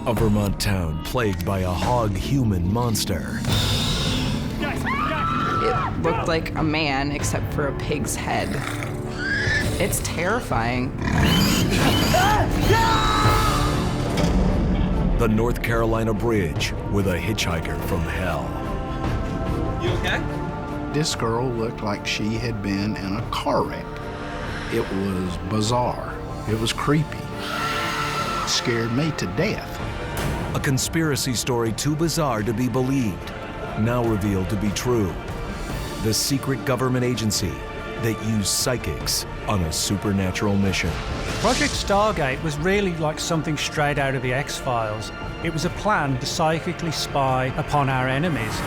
A Vermont town plagued by a hog-human monster. It looked like a man except for a pig's head. It's terrifying. The North Carolina Bridge with a hitchhiker from hell. You okay? This girl looked like she had been in a car wreck. It was bizarre. It was creepy. It scared me to death. A conspiracy story too bizarre to be believed, now revealed to be true. The secret government agency that used psychics on a supernatural mission. Project Stargate was really like something straight out of the X-Files. It was a plan to psychically spy upon our enemies.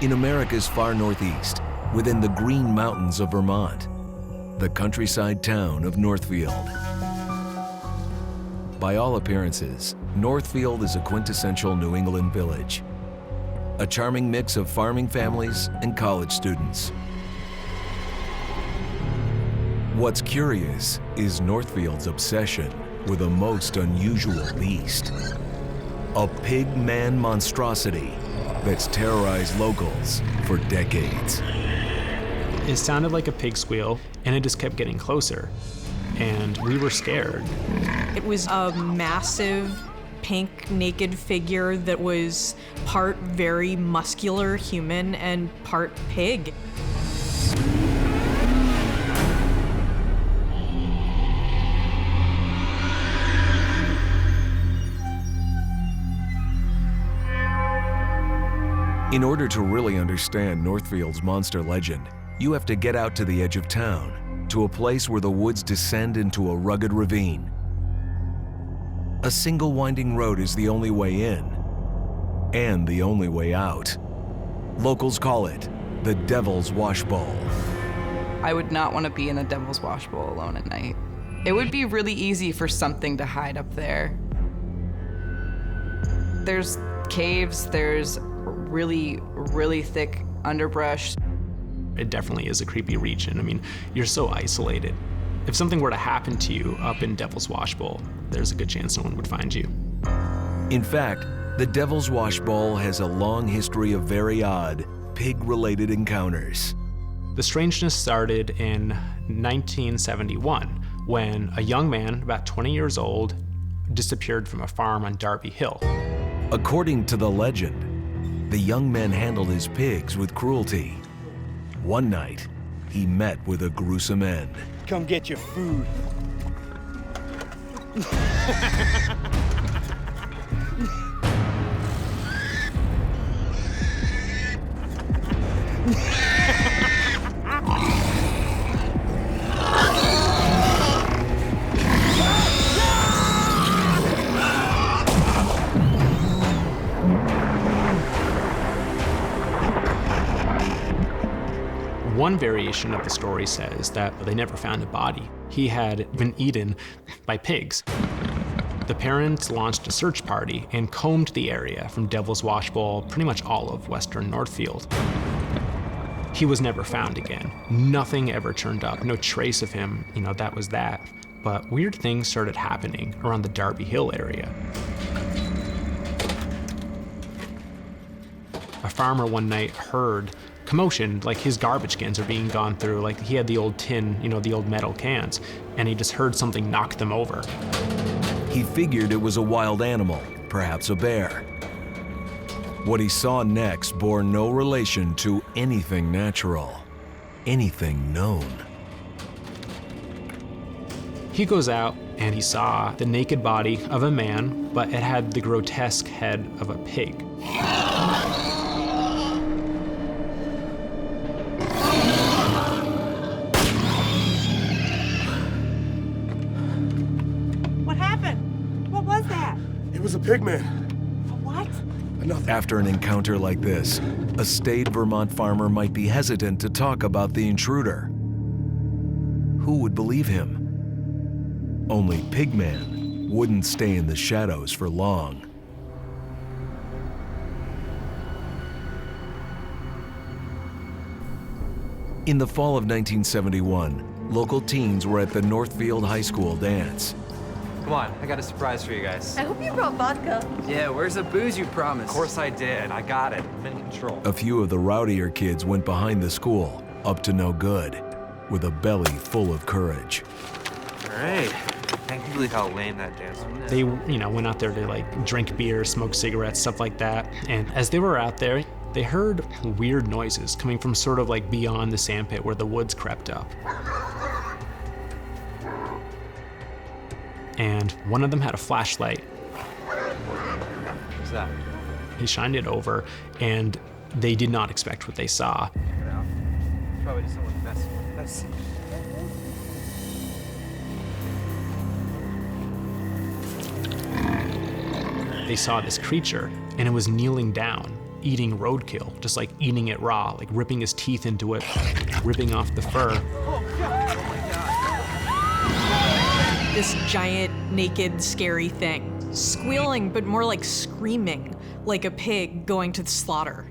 In America's far northeast, within the Green Mountains of Vermont, the countryside town of Northfield. By all appearances, Northfield is a quintessential New England village. A charming mix of farming families and college students. What's curious is Northfield's obsession with a most unusual beast. A pigman monstrosity that's terrorized locals for decades. It sounded like a pig squeal, and it just kept getting closer, and we were scared. It was a massive, pink, naked figure that was part very muscular human and part pig. In order to really understand Northfield's monster legend, you have to get out to the edge of town, to a place where the woods descend into a rugged ravine. A single winding road is the only way in, and the only way out. Locals call it the Devil's Wash Bowl. I would not want to be in the Devil's Wash Bowl alone at night. It would be really easy for something to hide up there. There's caves, there's really, really thick underbrush. It definitely is a creepy region. I mean, you're so isolated. If something were to happen to you up in Devil's Wash Bowl, there's a good chance no one would find you. In fact, the Devil's Wash Bowl has a long history of very odd, pig-related encounters. The strangeness started in 1971 when a young man, about 20 years old, disappeared from a farm on Darby Hill. According to the legend, the young man handled his pigs with cruelty. One night, he met with a gruesome end. Come get your food. One variation of the story says that they never found a body. He had been eaten by pigs. The parents launched a search party and combed the area from Devil's Wash Bowl, pretty much all of western Northfield. He was never found again. Nothing ever turned up, no trace of him, that was that. But weird things started happening around the Darby Hill area. A farmer one night heard commotion, like his garbage cans are being gone through, like he had the old tin, the old metal cans, and he just heard something knock them over. He figured it was a wild animal, perhaps a bear. What he saw next bore no relation to anything natural, anything known. He goes out and he saw the naked body of a man, but it had the grotesque head of a pig. It was a pigman. What? Another. After an encounter like this, a staid Vermont farmer might be hesitant to talk about the intruder. Who would believe him? Only Pigman wouldn't stay in the shadows for long. In the fall of 1971, local teens were at the Northfield High School dance. Come on, I got a surprise for you guys. I hope you brought vodka. Yeah, where's the booze you promised? Of course I did. I got it. I'm in control. A few of the rowdier kids went behind the school, up to no good, with a belly full of courage. All right. I can't believe how lame that dance was. They, went out there to like drink beer, smoke cigarettes, stuff like that. And as they were out there, they heard weird noises coming from sort of like beyond the sandpit where the woods crept up. And one of them had a flashlight. What's that? He shined it over, and they did not expect what they saw. Probably just someone messing with us. They saw this creature, and it was kneeling down, eating roadkill, just like eating it raw, like ripping his teeth into it, ripping off the fur. This giant, naked, scary thing. Squealing, but more like screaming, like a pig going to the slaughter.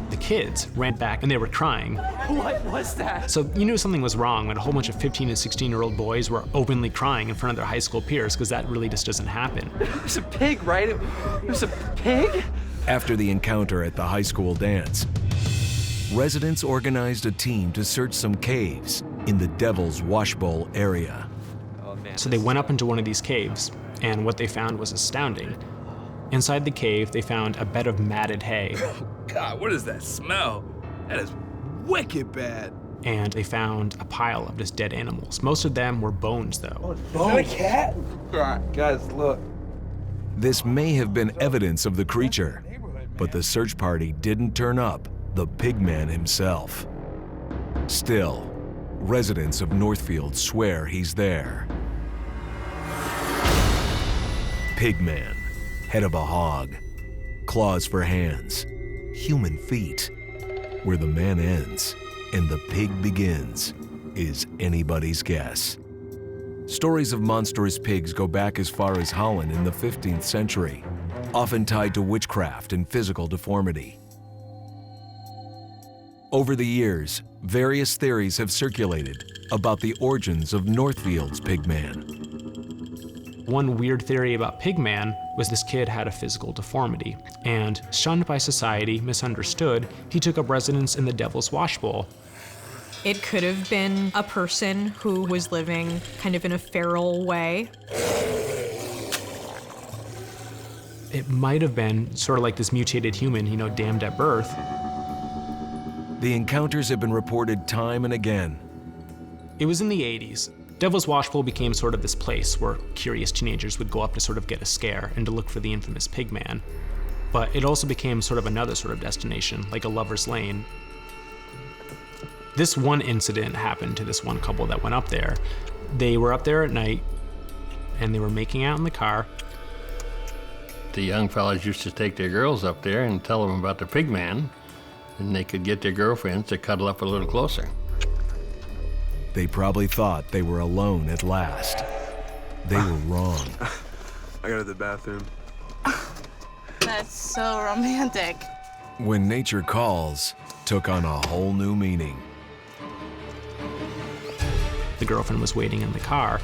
The kids ran back and they were crying. What was that? So you knew something was wrong when a whole bunch of 15 and 16-year-old boys were openly crying in front of their high school peers, because that really just doesn't happen. It was a pig, right? It was a pig? After the encounter at the high school dance, residents organized a team to search some caves in the Devil's Washbowl area. Oh, man. So they went up into one of these caves, and what they found was astounding. Inside the cave, they found a bed of matted hay. God, what is that smell? That is wicked bad. And they found a pile of just dead animals. Most of them were bones, though. Is that a cat? All right, guys, look. This may have been evidence of the creature, but the search party didn't turn up the Pigman himself. Still, residents of Northfield swear he's there. Pigman, head of a hog, claws for hands, human feet. Where the man ends and the pig begins is anybody's guess. Stories of monstrous pigs go back as far as Holland in the 15th century, often tied to witchcraft and physical deformity. Over the years, various theories have circulated about the origins of Northfield's Pigman. One weird theory about Pigman was this kid had a physical deformity, and shunned by society, misunderstood, he took up residence in the Devil's Washbowl. It could have been a person who was living kind of in a feral way. It might have been sort of like this mutated human, damned at birth. The encounters have been reported time and again. It was in the 80s. Devil's Washbowl became sort of this place where curious teenagers would go up to sort of get a scare and to look for the infamous Pigman. But it also became sort of another sort of destination, like a lover's lane. This one incident happened to this one couple that went up there. They were up there at night, and they were making out in the car. The young fellas used to take their girls up there and tell them about the Pigman, and they could get their girlfriends to cuddle up a little closer. They probably thought they were alone at last. They were wrong. I go to the bathroom. That's so romantic. When nature calls took on a whole new meaning. The girlfriend was waiting in the car.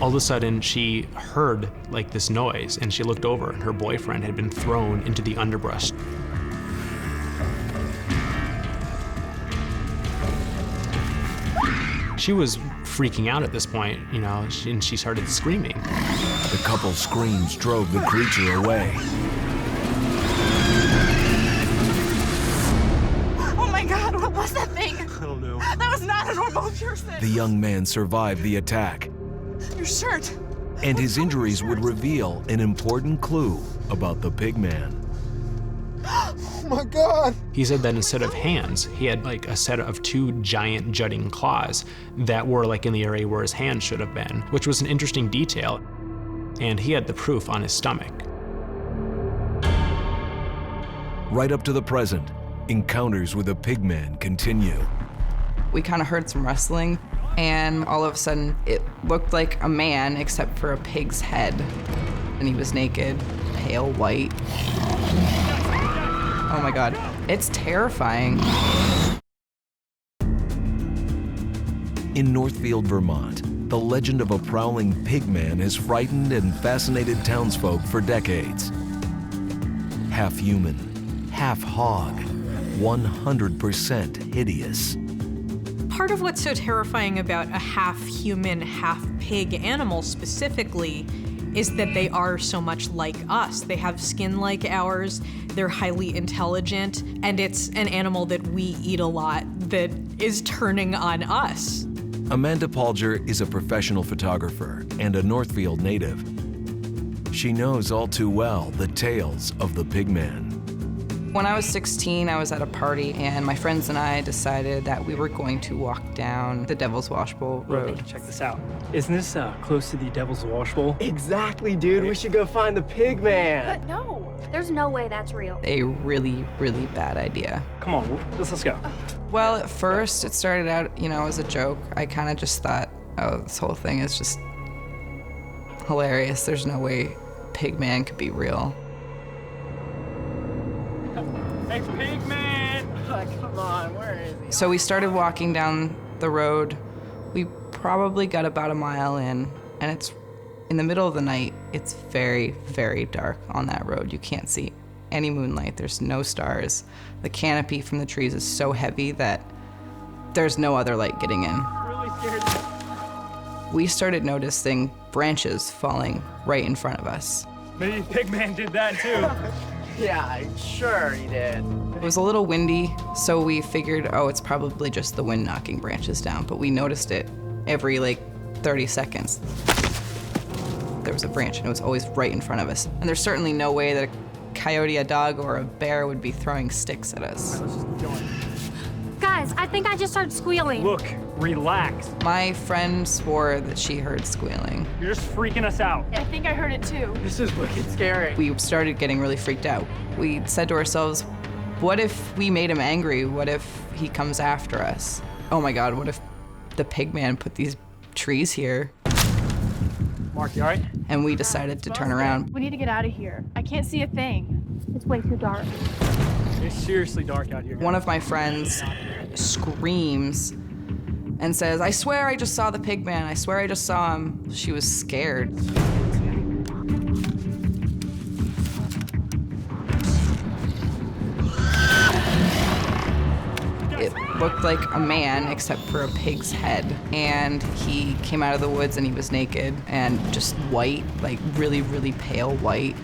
All of a sudden, she heard like this noise, and she looked over, and her boyfriend had been thrown into the underbrush. She was freaking out at this point, and she started screaming. The couple's screams drove the creature away. Oh my God, what was that thing? I don't know. That was not a normal person. The young man survived the attack, Your shirt. and his injuries would reveal an important clue about the Pigman. Oh my God. He said that instead of hands, he had like a set of two giant jutting claws that were like in the area where his hand should have been, which was an interesting detail. And he had the proof on his stomach. Right up to the present, encounters with a pigman continue. We kind of heard some rustling, and all of a sudden, it looked like a man except for a pig's head. And he was naked, pale white. Oh my God, it's terrifying. In Northfield, Vermont, the legend of a prowling pigman has frightened and fascinated townsfolk for decades. Half human, half hog, 100% hideous. Part of what's so terrifying about a half-human, half-pig animal specifically is that they are so much like us. They have skin like ours, they're highly intelligent, and it's an animal that we eat a lot that is turning on us. Amanda Palger is a professional photographer and a Northfield native. She knows all too well the tales of the pigman. When I was 16, I was at a party, and my friends and I decided that we were going to walk down the Devil's Washbowl Road. Look, check this out. Isn't this close to the Devil's Washbowl? Exactly, dude. We should go find the Pigman. But no, there's no way that's real. A really, really bad idea. Come on, let's go. Well, at first, it started out, as a joke. I kind of just thought, oh, this whole thing is just hilarious. There's no way Pigman could be real. Hey, Pigman! Come on, where is he? So we started walking down the road. We probably got about a mile in, and it's in the middle of the night. It's very, very dark on that road. You can't see any moonlight. There's no stars. The canopy from the trees is so heavy that there's no other light getting in. Really scared. We started noticing branches falling right in front of us. Maybe Pigman did that too. Yeah, sure he did. It was a little windy, so we figured, oh, it's probably just the wind knocking branches down, but we noticed it every 30 seconds. There was a branch, and it was always right in front of us. And there's certainly no way that a coyote, a dog, or a bear would be throwing sticks at us. Let's just keep going. Guys, I think I just heard squealing. Look, relax. My friend swore that she heard squealing. You're just freaking us out. I think I heard it too. This is wicked scary. We started getting really freaked out. We said to ourselves, what if we made him angry? What if he comes after us? Oh my God, what if the Pigman put these trees here? Mark, you all right? And we decided to turn around. We need to get out of here. I can't see a thing. It's way too dark. It's seriously dark out here. One of my friends screams and says, I swear I just saw the Pigman. I swear I just saw him. She was scared. It looked like a man except for a pig's head. And he came out of the woods and he was naked and just white, really, really pale white.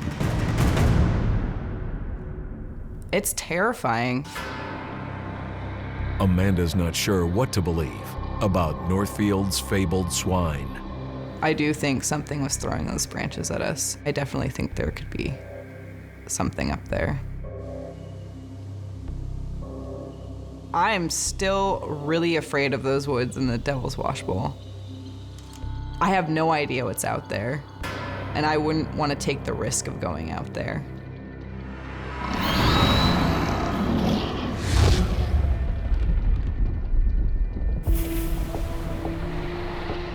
It's terrifying. Amanda's not sure what to believe about Northfield's fabled swine. I do think something was throwing those branches at us. I definitely think there could be something up there. I'm still really afraid of those woods in the Devil's Washbowl. I have no idea what's out there, and I wouldn't want to take the risk of going out there.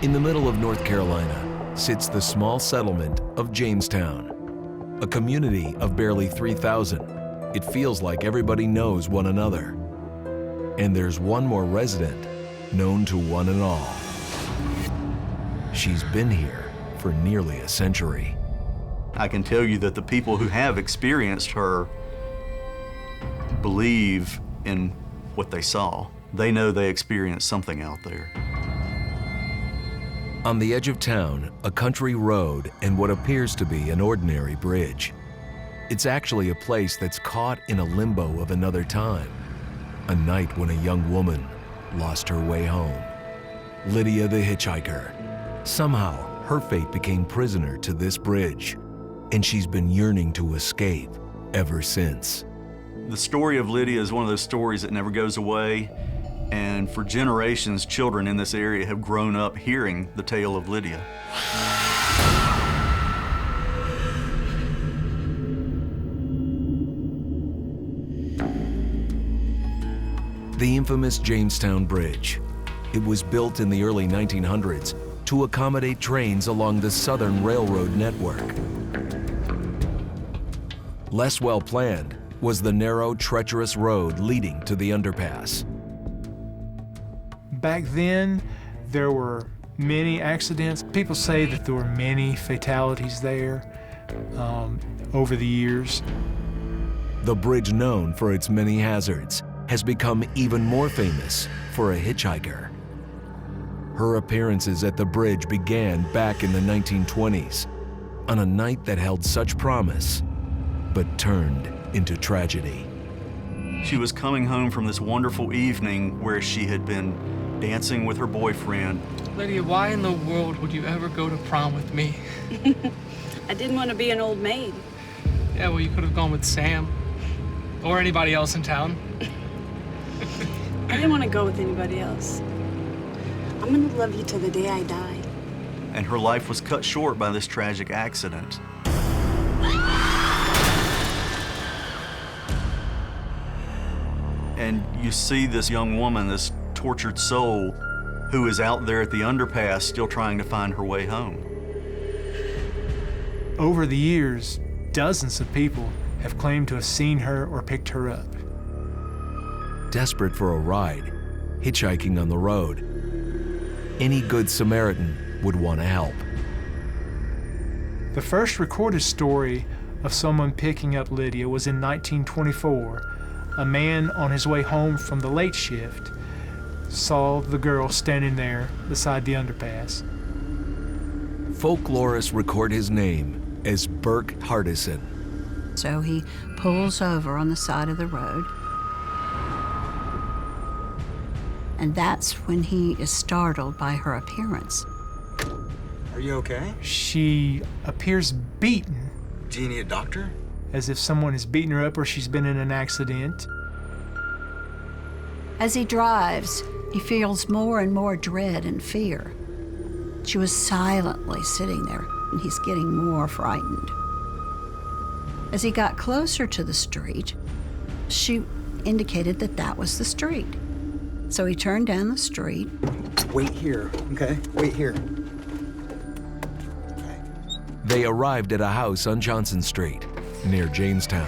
In the middle of North Carolina sits the small settlement of Jamestown, a community of barely 3,000. It feels like everybody knows one another. And there's one more resident known to one and all. She's been here for nearly a century. I can tell you that the people who have experienced her believe in what they saw. They know they experienced something out there. On the edge of town, a country road and what appears to be an ordinary bridge. It's actually a place that's caught in a limbo of another time. A night when a young woman lost her way home. Lydia the hitchhiker. Somehow, her fate became prisoner to this bridge, and she's been yearning to escape ever since. The story of Lydia is one of those stories that never goes away, and for generations, children in this area have grown up hearing the tale of Lydia. The infamous Jamestown Bridge. It was built in the early 1900s to accommodate trains along the Southern Railroad network. Less well planned was the narrow, treacherous road leading to the underpass. Back then, there were many accidents. People say that there were many fatalities there over the years. The bridge, known for its many hazards, has become even more famous for a hitchhiker. Her appearances at the bridge began back in the 1920s, on a night that held such promise, but turned into tragedy. She was coming home from this wonderful evening where she had been dancing with her boyfriend. Lydia, why in the world would you ever go to prom with me? I didn't want to be an old maid. Yeah, well, you could have gone with Sam. Or anybody else in town. I didn't want to go with anybody else. I'm gonna love you till the day I die. And her life was cut short by this tragic accident. And you see this young woman, this tortured soul, who is out there at the underpass still trying to find her way home. Over the years, dozens of people have claimed to have seen her or picked her up. Desperate for a ride, hitchhiking on the road, any good Samaritan would want to help. The first recorded story of someone picking up Lydia was in 1924. A man on his way home from the late shift saw the girl standing there beside the underpass. Folklorists record his name as Burke Hardison. So he pulls over on the side of the road. And that's when he is startled by her appearance. Are you okay? She appears beaten. Do you need a doctor? As if someone has beaten her up or she's been in an accident. As he drives, he feels more and more dread and fear. She was silently sitting there, and he's getting more frightened. As he got closer to the street, she indicated that that was the street. So he turned down the street. Wait here, okay? Wait here. They arrived at a house on Johnson Street, near Jamestown.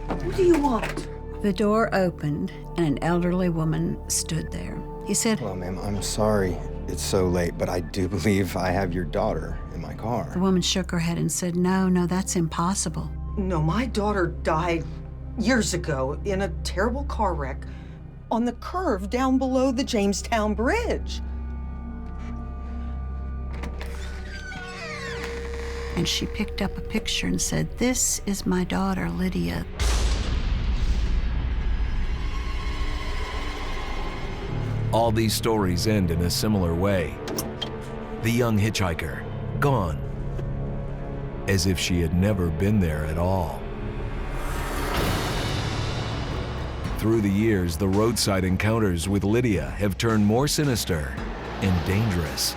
What do you want? The door opened, and an elderly woman stood there. He said, Hello, ma'am. I'm sorry it's so late, but I do believe I have your daughter in my car. The woman shook her head and said, no, that's impossible. No, my daughter died years ago in a terrible car wreck on the curve down below the Jamestown Bridge. And she picked up a picture and said, "This is my daughter, Lydia." All these stories end in a similar way. The young hitchhiker, gone, as if she had never been there at all. Through the years, the roadside encounters with Lydia have turned more sinister and dangerous.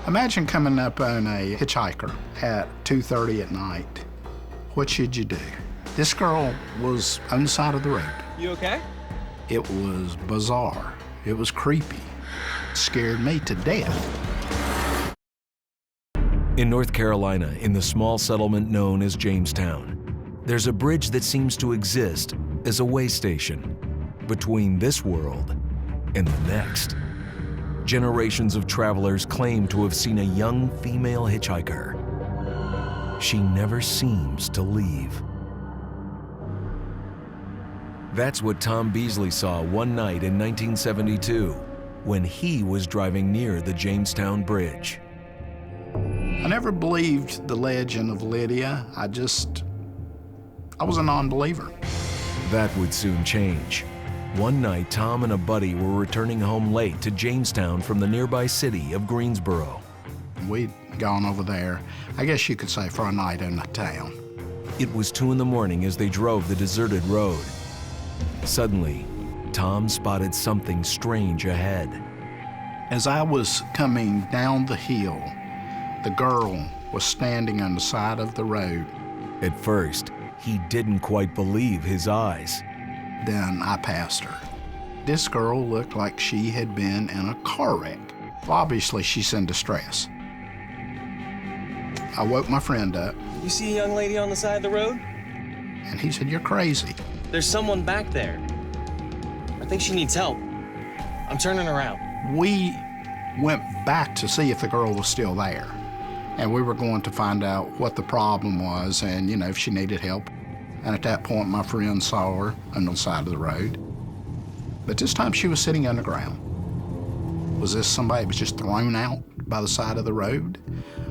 Imagine coming up on a hitchhiker at 2:30 at night. What should you do? This girl was on the side of the road. You okay? It was bizarre. It was creepy. It scared me to death. In North Carolina, in the small settlement known as Jamestown, there's a bridge that seems to exist as a way station between this world and the next. Generations of travelers claim to have seen a young female hitchhiker. She never seems to leave. That's what Tom Beasley saw one night in 1972 when he was driving near the Jamestown Bridge. I never believed the legend of Lydia. I was a non-believer. That would soon change. One night, Tom and a buddy were returning home late to Jamestown from the nearby city of Greensboro. We'd gone over there, I guess you could say, for a night in the town. It was 2 a.m. as they drove the deserted road. Suddenly, Tom spotted something strange ahead. As I was coming down the hill, the girl was standing on the side of the road. At first, He didn't quite believe his eyes. Then I passed her. This girl looked like she had been in a car wreck. Obviously, she's in distress. I woke my friend up, You see a young lady on the side of the road? and he said, "You're crazy." There's someone back there. I think she needs help. I'm turning around. We went back to see if the girl was still there. And we were going to find out what the problem was and, if she needed help. And at that point, my friend saw her on the side of the road. But this time she was sitting underground. Was this somebody that was just thrown out by the side of the road?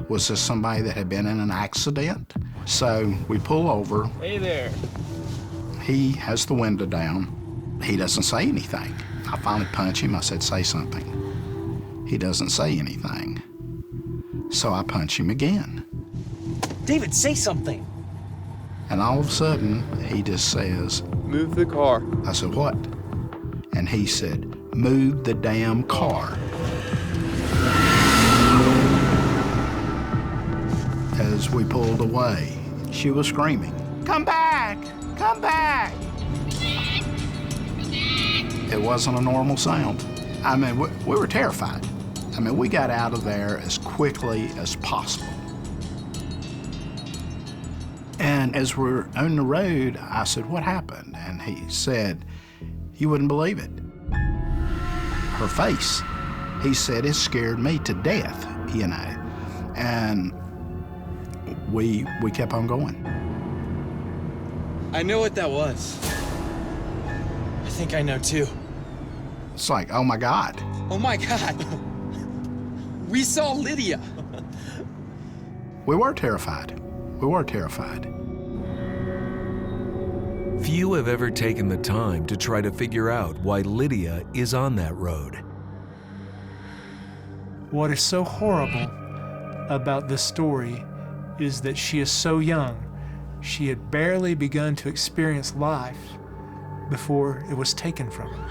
Was this somebody that had been in an accident? So we pull over. Hey there. He has the window down. He doesn't say anything. I finally punch him. I said, "Say something." He doesn't say anything. So I punch him again. David, say something. And all of a sudden, he just says, "Move the car." I said, "What?" And he said, "Move the damn car." As we pulled away, she was screaming, "Come back! Come back!" It wasn't a normal sound. I mean, we were terrified. I mean, we got out of there as quickly as possible. And as we're on the road, I said, "What happened?" And he said, "You wouldn't believe it." Her face. He said, "It scared me to death," And we kept on going. I know what that was. I think I know too. It's like, oh my God. Oh my God. We saw Lydia. We were terrified. We were terrified. Few have ever taken the time to try to figure out why Lydia is on that road. What is so horrible about this story is that she is so young. She had barely begun to experience life before it was taken from her.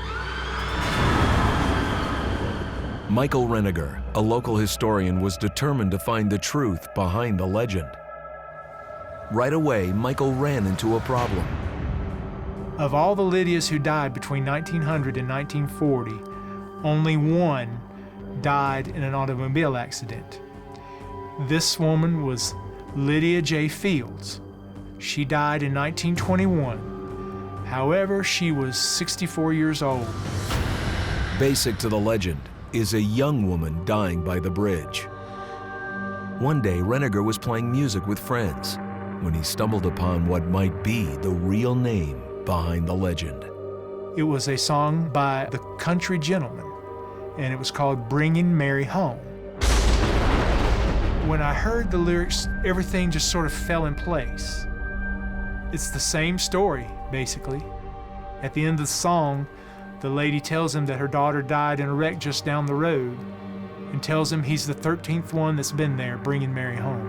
Michael Reniger, a local historian, was determined to find the truth behind the legend. Right away, Michael ran into a problem. Of all the Lydias who died between 1900 and 1940, only one died in an automobile accident. This woman was Lydia J. Fields. She died in 1921. However, she was 64 years old. Basic to the legend is a young woman dying by the bridge. One day, Reniger was playing music with friends when he stumbled upon what might be the real name behind the legend. It was a song by the Country Gentlemen, and it was called "Bringing Mary Home." When I heard the lyrics, everything just sort of fell in place. It's the same story, basically. At the end of the song, the lady tells him that her daughter died in a wreck just down the road and tells him he's the 13th one that's been there bringing Mary home.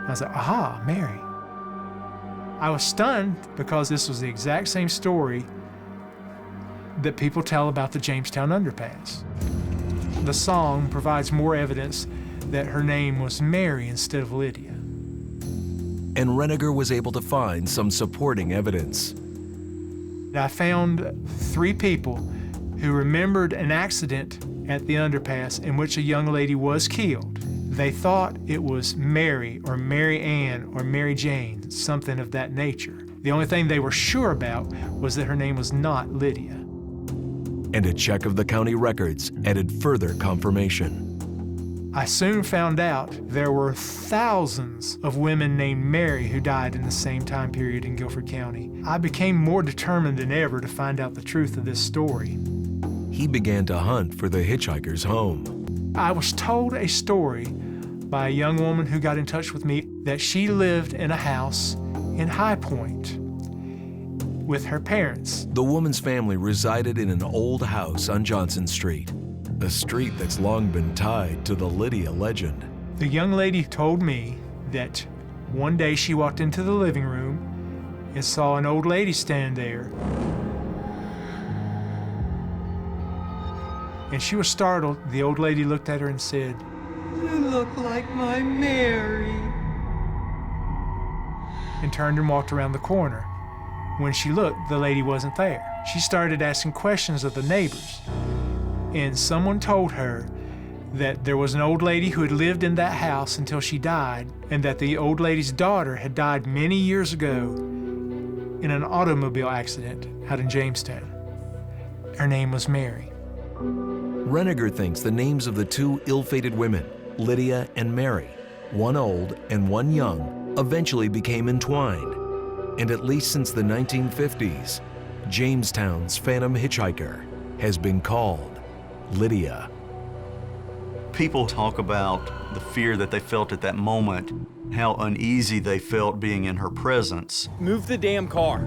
I was like, aha, Mary. I was stunned because this was the exact same story that people tell about the Jamestown underpass. The song provides more evidence that her name was Mary instead of Lydia. And Reniger was able to find some supporting evidence. I found 3 people who remembered an accident at the underpass in which a young lady was killed. They thought it was Mary or Mary Ann or Mary Jane, something of that nature. The only thing they were sure about was that her name was not Lydia. And a check of the county records added further confirmation. I soon found out there were thousands of women named Mary who died in the same time period in Guilford County. I became more determined than ever to find out the truth of this story. He began to hunt for the hitchhiker's home. I was told a story by a young woman who got in touch with me that she lived in a house in High Point with her parents. The woman's family resided in an old house on Johnson Street, a street that's long been tied to the Lydia legend. The young lady told me that one day she walked into the living room and saw an old lady stand there. And she was startled. The old lady looked at her and said, "You look like my Mary." and turned and walked around the corner. When she looked, the lady wasn't there. She started asking questions of the neighbors, and someone told her that there was an old lady who had lived in that house until she died, and that the old lady's daughter had died many years ago in an automobile accident out in Jamestown. Her name was Mary. Rennegar thinks the names of the two ill-fated women, Lydia and Mary, one old and one young, eventually became entwined. And at least since the 1950s, Jamestown's phantom hitchhiker has been called Lydia. People talk about the fear that they felt at that moment, how uneasy they felt being in her presence. Move the damn car.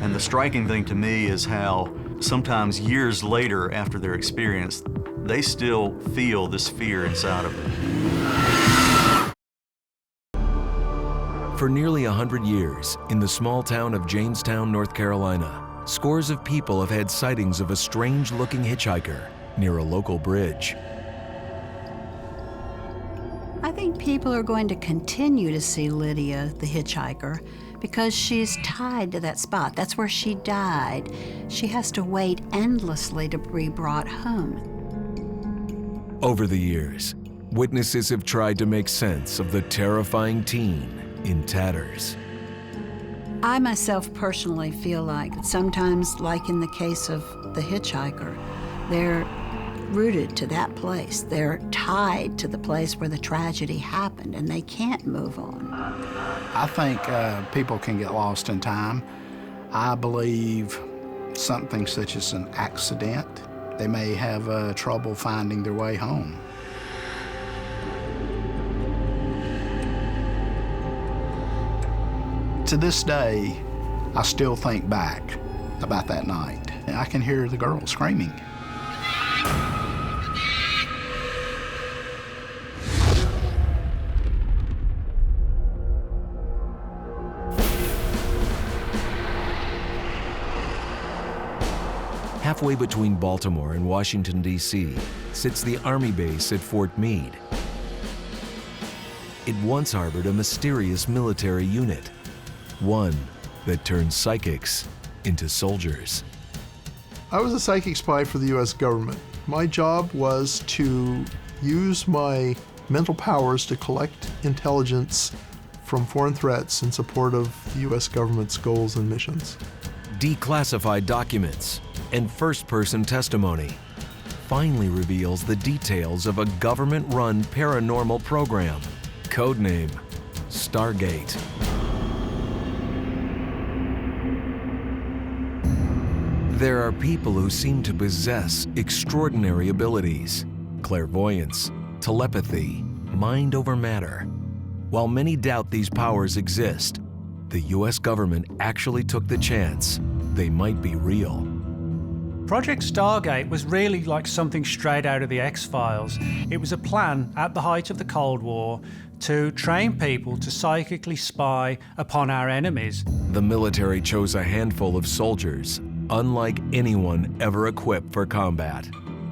And the striking thing to me is how sometimes years later after their experience, they still feel this fear inside of them. For nearly 100 years, in the small town of Jamestown, North Carolina, scores of people have had sightings of a strange-looking hitchhiker near a local bridge. I think people are going to continue to see Lydia, the hitchhiker, because she's tied to that spot. That's where she died. She has to wait endlessly to be brought home. Over the years, witnesses have tried to make sense of the terrifying teen in tatters. I myself personally feel like sometimes, like in the case of the hitchhiker, they're rooted to that place. They're tied to the place where the tragedy happened, and they can't move on. I think people can get lost in time. I believe something such as an accident, they may have trouble finding their way home. To this day, I still think back about that night. I can hear the girl screaming. Halfway between Baltimore and Washington, D.C., sits the Army base at Fort Meade. It once harbored a mysterious military unit, one that turned psychics into soldiers. I was a psychic spy for the U.S. government. My job was to use my mental powers to collect intelligence from foreign threats in support of the U.S. government's goals and missions. Declassified documents and first-person testimony finally reveals the details of a government-run paranormal program, codename Stargate. There are people who seem to possess extraordinary abilities: clairvoyance, telepathy, mind over matter. While many doubt these powers exist, the U.S. government actually took the chance they might be real. Project Stargate was really like something straight out of the X-Files. It was a plan at the height of the Cold War to train people to psychically spy upon our enemies. The military chose a handful of soldiers, unlike anyone ever equipped for combat.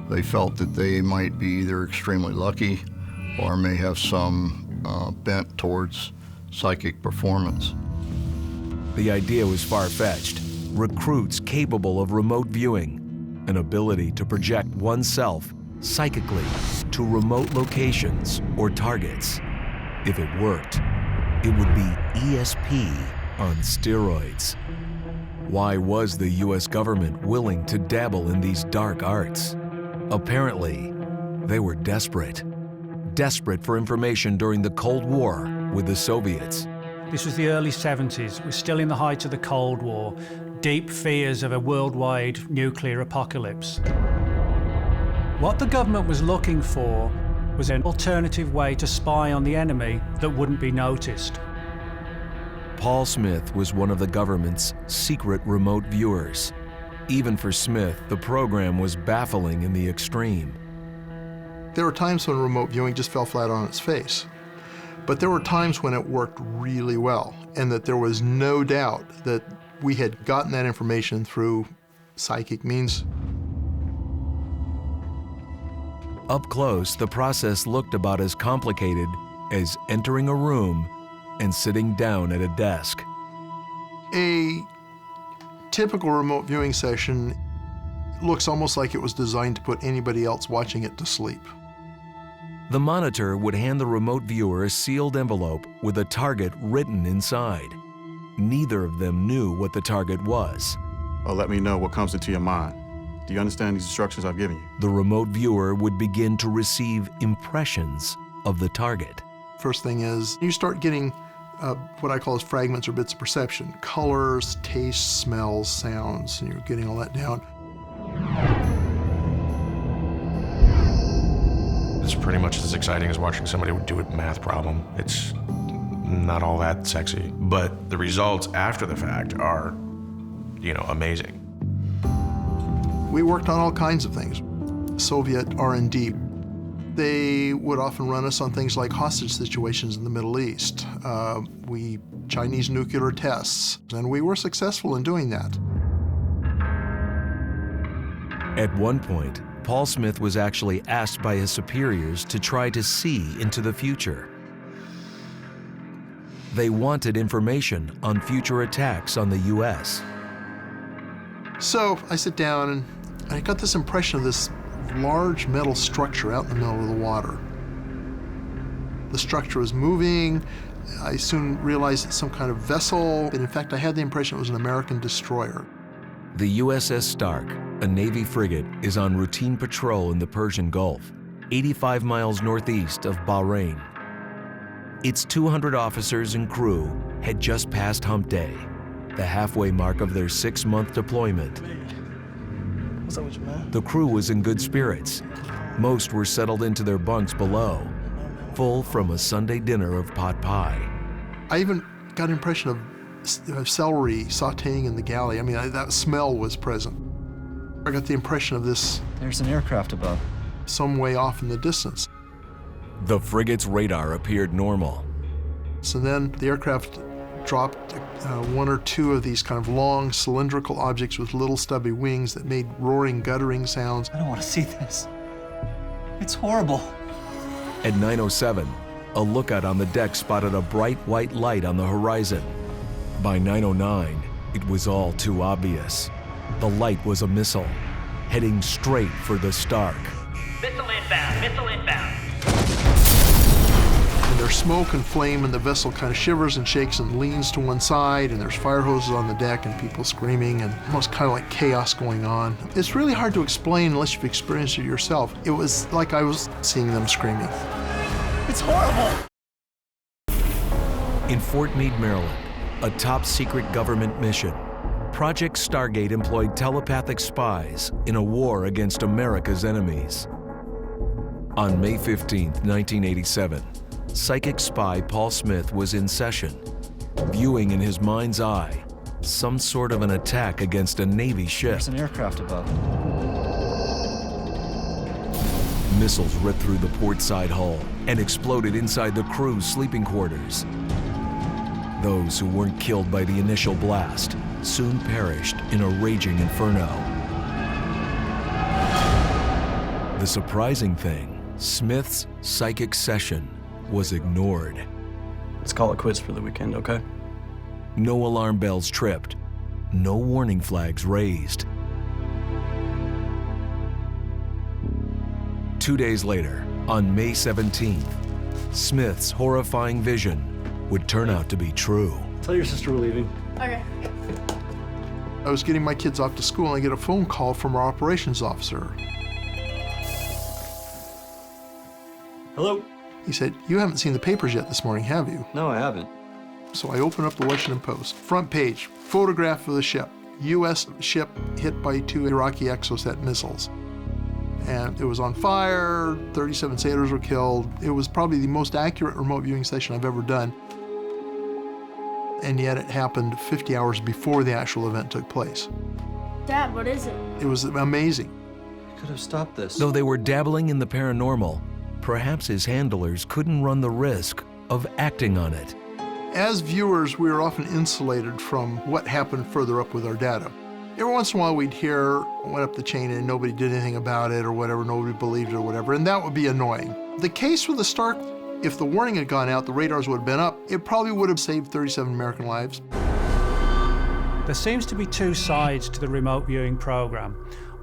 They felt that they might be either extremely lucky or may have some bent towards psychic performance. The idea was far-fetched. Recruits capable of remote viewing, an ability to project oneself psychically to remote locations or targets. If it worked, it would be ESP on steroids. Why was the U.S. government willing to dabble in these dark arts? Apparently, they were desperate. Desperate for information during the Cold War with the Soviets. This was the early 70s. We're still in the height of the Cold War. Deep fears of a worldwide nuclear apocalypse. What the government was looking for was an alternative way to spy on the enemy that wouldn't be noticed. Paul Smith was one of the government's secret remote viewers. Even for Smith, the program was baffling in the extreme. There were times when remote viewing just fell flat on its face. But there were times when it worked really well, and that there was no doubt that we had gotten that information through psychic means. Up close, the process looked about as complicated as entering a room and sitting down at a desk. A typical remote viewing session looks almost like it was designed to put anybody else watching it to sleep. The monitor would hand the remote viewer a sealed envelope with a target written inside. Neither of them knew what the target was. Or let me know what comes into your mind. Do you understand these instructions I've given you? The remote viewer would begin to receive impressions of the target. First thing is, you start getting what I call as fragments or bits of perception. Colors, tastes, smells, sounds, and you're getting all that down. It's pretty much as exciting as watching somebody do a math problem. It's not all that sexy, but the results after the fact are, amazing. We worked on all kinds of things. Soviet R&D. They would often run us on things like hostage situations in the Middle East. Chinese nuclear tests, and we were successful in doing that. At one point, Paul Smith was actually asked by his superiors to try to see into the future. They wanted information on future attacks on the U.S. So I sit down and I got this impression of this large metal structure out in the middle of the water. The structure was moving. I soon realized it's some kind of vessel, and in fact I had the impression it was an American destroyer. The USS Stark, a Navy frigate, is on routine patrol in the Persian Gulf, 85 miles northeast of Bahrain. Its 200 officers and crew had just passed Hump Day, the halfway mark of their 6-month deployment. What's up with you, man? The crew was in good spirits. Most were settled into their bunks below, full from a Sunday dinner of pot pie. I even got an impression of celery sauteing in the galley. I mean, that smell was present. I got the impression of this. There's an aircraft above. Some way off in the distance. The frigate's radar appeared normal. So then the aircraft dropped one or two of these kind of long cylindrical objects with little stubby wings that made roaring, guttering sounds. I don't want to see this. It's horrible. At 9:07, a lookout on the deck spotted a bright white light on the horizon. By 9:09, it was all too obvious. The light was a missile, heading straight for the Stark. Missile inbound, missile inbound. And there's smoke and flame, and the vessel kind of shivers and shakes and leans to one side, and there's fire hoses on the deck and people screaming, and almost kind of like chaos going on. It's really hard to explain unless you've experienced it yourself. It was like I was seeing them screaming. It's horrible. In Fort Meade, Maryland, a top-secret government mission, Project Stargate employed telepathic spies in a war against America's enemies. On May 15, 1987, psychic spy Paul Smith was in session, viewing in his mind's eye some sort of an attack against a Navy ship. There's an aircraft above. Missiles ripped through the port side hull and exploded inside the crew's sleeping quarters. Those who weren't killed by the initial blast soon perished in a raging inferno. The surprising thing, Smith's psychic session was ignored. Let's call it quits for the weekend, okay? No alarm bells tripped, no warning flags raised. 2 days later, on May 17th, Smith's horrifying vision would turn out to be true. Tell your sister we're leaving. Okay. I was getting my kids off to school and I get a phone call from our operations officer. Hello? He said, "You haven't seen the papers yet this morning, have you?" No, I haven't. So I open up the Washington Post. Front page, photograph of the ship. U.S. ship hit by 2 Iraqi Exocet missiles. And it was on fire, 37 sailors were killed. It was probably the most accurate remote viewing session I've ever done. And yet it happened 50 hours before the actual event took place. Dad, what is it? It was amazing. Could have stopped this. Though they were dabbling in the paranormal, perhaps his handlers couldn't run the risk of acting on it. As viewers, we were often insulated from what happened further up with our data. Every once in a while we'd hear, went up the chain and nobody did anything about it or whatever, nobody believed it or whatever, and that would be annoying. The case with the Stark, if the warning had gone out, the radars would have been up, it probably would have saved 37 American lives. There seems to be two sides to the remote viewing program.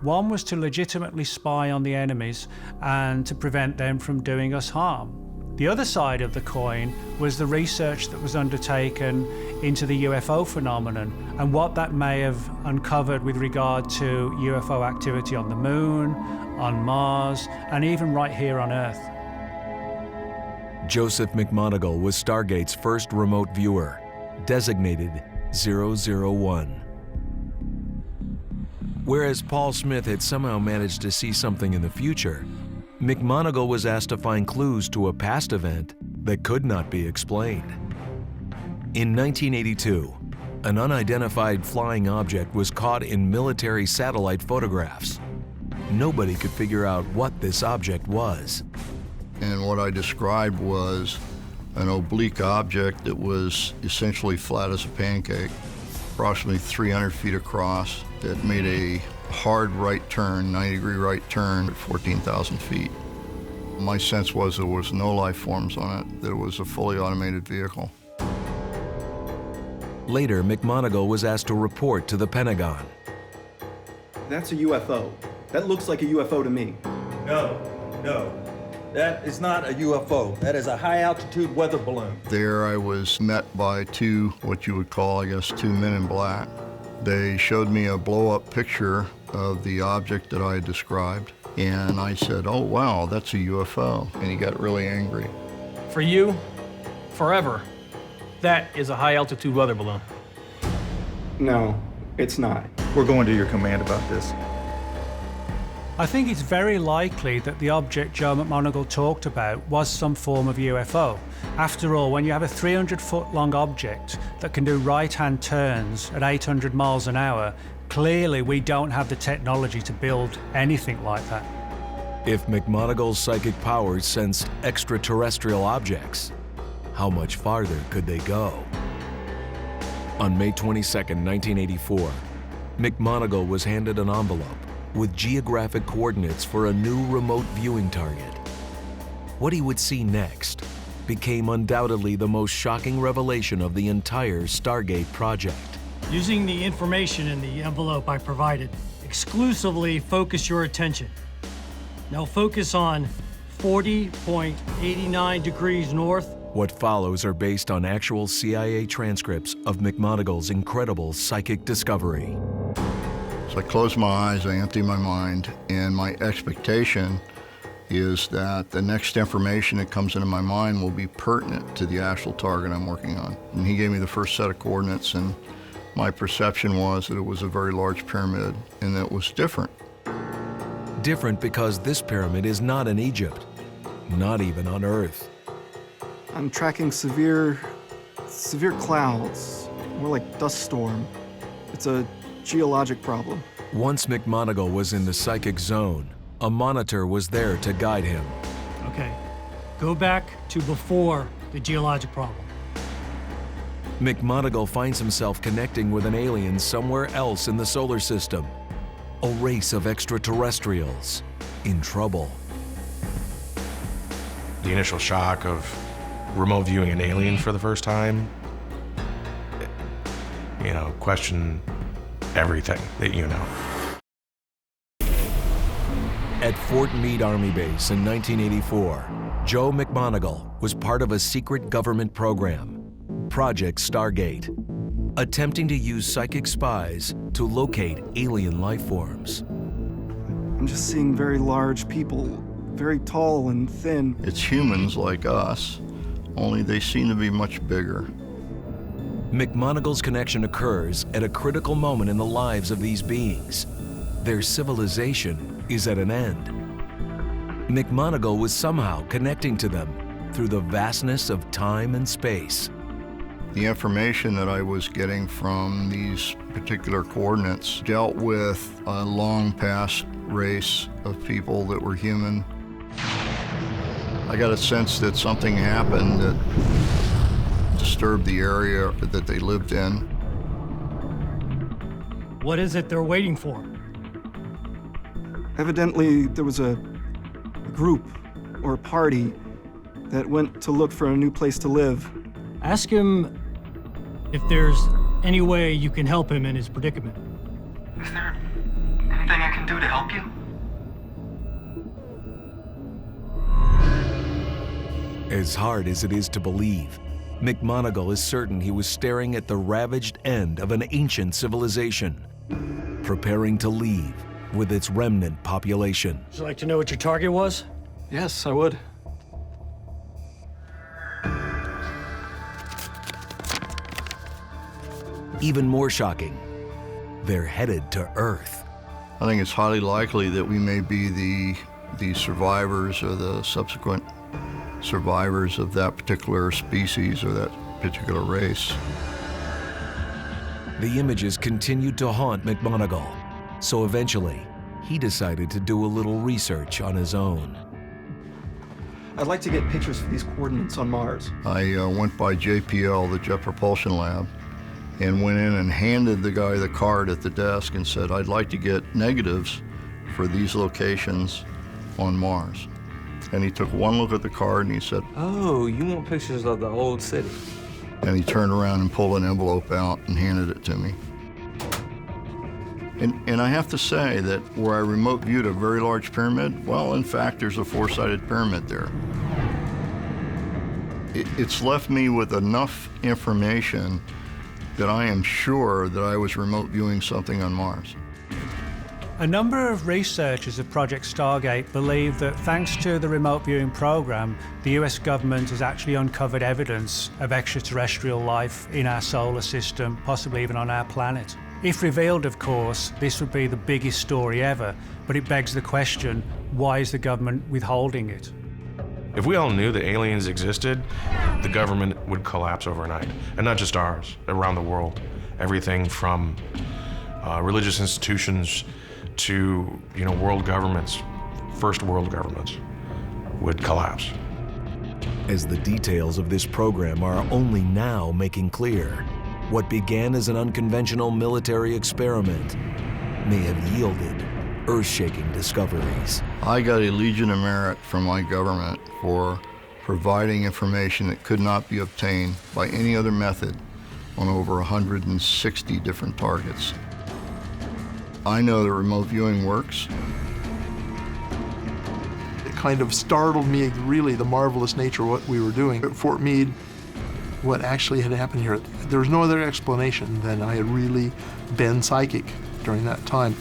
One was to legitimately spy on the enemies and to prevent them from doing us harm. The other side of the coin was the research that was undertaken into the UFO phenomenon and what that may have uncovered with regard to UFO activity on the moon, on Mars, and even right here on Earth. Joseph McMoneagle was Stargate's first remote viewer, designated 001. Whereas Paul Smith had somehow managed to see something in the future, McMoneagle was asked to find clues to a past event that could not be explained. In 1982, an unidentified flying object was caught in military satellite photographs. Nobody could figure out what this object was. And what I described was an oblique object that was essentially flat as a pancake, approximately 300 feet across, that made a hard right turn, 90-degree right turn at 14,000 feet. My sense was there was no life forms on it, that it was a fully automated vehicle. Later, McMoneagle was asked to report to the Pentagon. That's a UFO. That looks like a UFO to me. No. That is not a UFO. That is a high-altitude weather balloon. There I was met by two, what you would call, I guess, two men in black. They showed me a blow-up picture of the object that I had described, and I said, "Oh, wow, that's a UFO," and he got really angry. For you, forever, that is a high-altitude weather balloon. No, it's not. We're going to your command about this. I think it's very likely that the object Joe McMoneagle talked about was some form of UFO. After all, when you have a 300-foot-long object that can do right-hand turns at 800 miles an hour, clearly we don't have the technology to build anything like that. If McMoneagle's psychic powers sensed extraterrestrial objects, how much farther could they go? On May 22, 1984, McMoneagle was handed an envelope with geographic coordinates for a new remote viewing target. What he would see next became undoubtedly the most shocking revelation of the entire Stargate project. Using the information in the envelope I provided, exclusively focus your attention. Now focus on 40.89 degrees north. What follows are based on actual CIA transcripts of McMoneagle's incredible psychic discovery. So I close my eyes, I empty my mind, and my expectation is that the next information that comes into my mind will be pertinent to the actual target I'm working on. And he gave me the first set of coordinates, and my perception was that it was a very large pyramid, and that it was different. Different because this pyramid is not in Egypt, not even on Earth. I'm tracking severe clouds, more like dust storm. It's a geologic problem. Once McMoneagle was in the psychic zone, a monitor was there to guide him. Okay, go back to before the geologic problem. McMoneagle finds himself connecting with an alien somewhere else in the solar system. A race of extraterrestrials in trouble. The initial shock of remote viewing an alien for the first time, question everything that you know. At Fort Meade Army Base in 1984, Joe McMoneagle was part of a secret government program, Project Stargate, attempting to use psychic spies to locate alien life forms. I'm just seeing very large people, very tall and thin. It's humans like us, only they seem to be much bigger. McMoneagle's connection occurs at a critical moment in the lives of these beings. Their civilization is at an end. McMoneagle was somehow connecting to them through the vastness of time and space. The information that I was getting from these particular coordinates dealt with a long past race of people that were human. I got a sense that something happened that disturbed the area that they lived in. What is it they're waiting for? Evidently, there was a group or a party that went to look for a new place to live. Ask him if there's any way you can help him in his predicament. Is there anything I can do to help you? As hard as it is to believe, McMonagle is certain he was staring at the ravaged end of an ancient civilization, preparing to leave with its remnant population. Would you like to know what your target was? Yes, I would. Even more shocking, they're headed to Earth. I think it's highly likely that we may be the survivors or the subsequent survivors of that particular species or that particular race. The images continued to haunt McMonagle, so eventually he decided to do a little research on his own. I'd like to get pictures for these coordinates on Mars. I went by JPL, the Jet Propulsion Lab, and went in and handed the guy the card at the desk and said, I'd like to get negatives for these locations on Mars. And he took one look at the card and he said, Oh, you want pictures of the old city? And he turned around and pulled an envelope out and handed it to me. And I have to say that where I remote viewed a very large pyramid, well, in fact, there's a four-sided pyramid there. It's left me with enough information that I am sure that I was remote viewing something on Mars. A number of researchers of Project Stargate believe that thanks to the remote viewing program, the US government has actually uncovered evidence of extraterrestrial life in our solar system, possibly even on our planet. If revealed, of course, this would be the biggest story ever, but it begs the question, why is the government withholding it? If we all knew that aliens existed, the government would collapse overnight. And not just ours, around the world. Everything from religious institutions to, world governments, first world governments, would collapse. As the details of this program are only now making clear, what began as an unconventional military experiment may have yielded earth-shaking discoveries. I got a Legion of Merit from my government for providing information that could not be obtained by any other method on over 160 different targets. I know that remote viewing works. It kind of startled me, really, the marvelous nature of what we were doing. At Fort Meade, what actually had happened here, there was no other explanation than I had really been psychic during that time.